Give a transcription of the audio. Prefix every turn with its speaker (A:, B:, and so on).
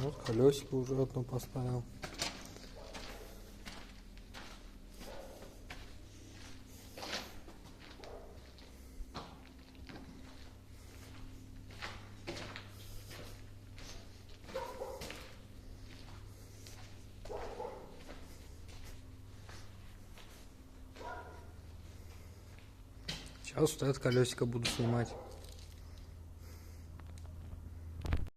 A: Вот колесико уже одно поставил. Сейчас вот это колесико буду снимать.